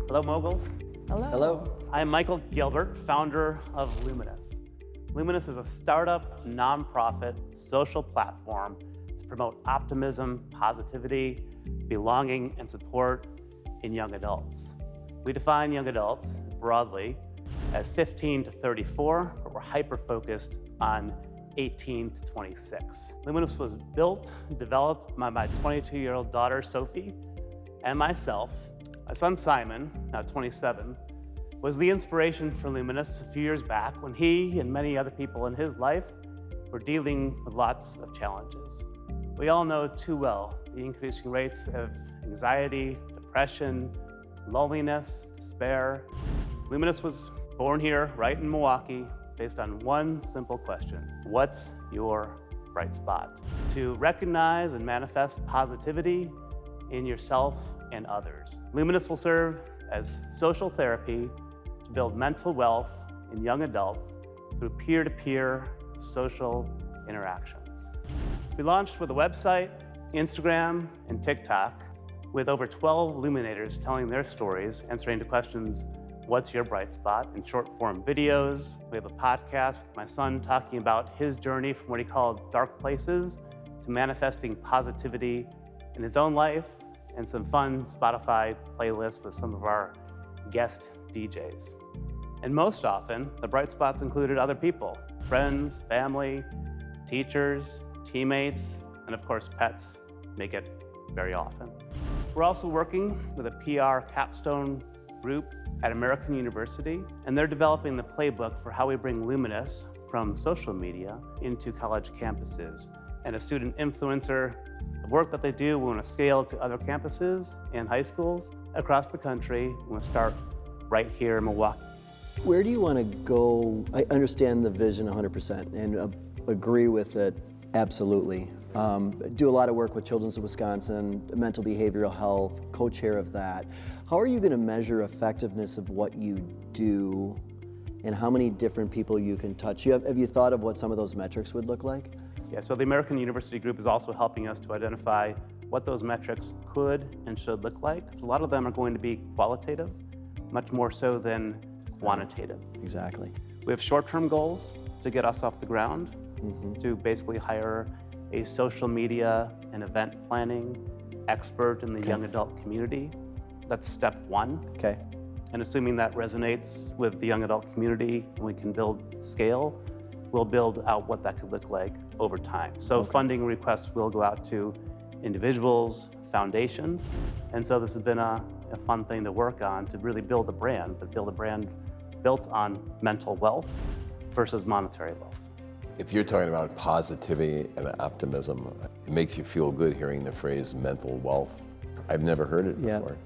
Hello, moguls. Hello. Hello. I'm Michael Gilbert, founder of Lumin Us. Lumin Us is a startup, nonprofit, social platform to promote optimism, positivity, belonging, and support in young adults. We define young adults broadly as 15 to 34, but we're hyper-focused on 18 to 26. Lumin Us was built, developed by my 22-year-old daughter, Sophie, and myself. My son, Simon, now 27, was the inspiration for Lumin Us a few years back when he and many other people in his life were dealing with lots of challenges. We all know too well the increasing rates of anxiety, depression, loneliness, despair. Lumin Us was born here, right in Milwaukee, based on one simple question: what's your bright spot? To recognize and manifest positivity in yourself and others. Lumin Us will serve as social therapy to build mental wealth in young adults through peer-to-peer social interactions. We launched with a website, Instagram, and TikTok, with over 12 Luminators telling their stories, answering to questions: what's your bright spot? In short-form videos. We have a podcast with my son talking about his journey from what he called dark places to manifesting positivity in his own life, and some fun Spotify playlists with some of our guest DJs. And most often, the bright spots included other people: friends, family, teachers, teammates, and of course, pets make it very often. We're also working with a PR capstone group at American University, and they're developing the playbook for how we bring Lumin Us from social media into college campuses. And a student influencer, the work that they do, we want to scale to other campuses and high schools across the country. We want to start right here in Milwaukee. Where do you want to go? I understand the vision 100% and agree with it absolutely. Do a lot of work with Children's of Wisconsin, mental behavioral health, co-chair of that. How are you going to measure effectiveness of what you do and how many different people you can touch? Have you thought of what some of those metrics would look like? Yeah, so the American University Group is also helping us to identify what those metrics could and should look like. So a lot of them are going to be qualitative, much more so than quantitative. Exactly. We have short-term goals to get us off the ground, to basically hire a social media and event planning expert in the young adult community. That's step one. Okay. And assuming that resonates with the young adult community and we can build scale, we'll build out what that could look like over time. So funding requests will go out to individuals, foundations, and so this has been a fun thing to work on to really build a brand, but build a brand built on mental wealth versus monetary wealth. If you're talking about positivity and optimism, it makes you feel good hearing the phrase mental wealth. I've never heard it before.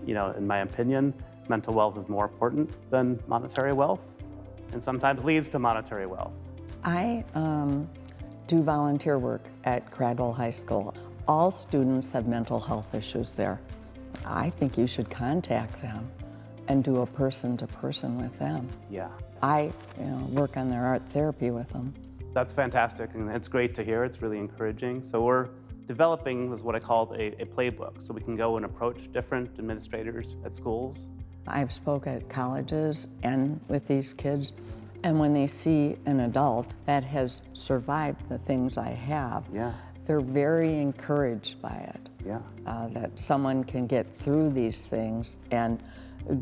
You know, in my opinion, mental wealth is more important than monetary wealth, and sometimes leads to monetary wealth. I do volunteer work at Cradwell High School. All students have mental health issues there. I think you should contact them and do a person-to-person with them. Yeah. I work on their art therapy with them. That's fantastic, and it's great to hear. It's really encouraging. So we're developing, this is what I call a playbook, so we can go and approach different administrators at schools. I've spoke at colleges and with these kids, and when they see an adult that has survived the things I have, they're very encouraged by it. That someone can get through these things and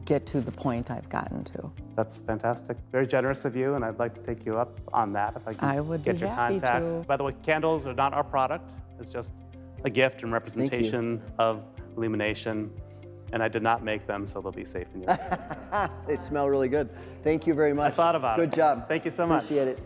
get to the point I've gotten to. That's fantastic. Very generous of you, and I'd like to take you up on that if I can get your contact. By the way, candles are not our product. It's just a gift and representation of illumination, and I did not make them, so they'll be safe in your home. They smell really good. Thank you very much. I thought about it. Good job. Thank you so much. Appreciate it.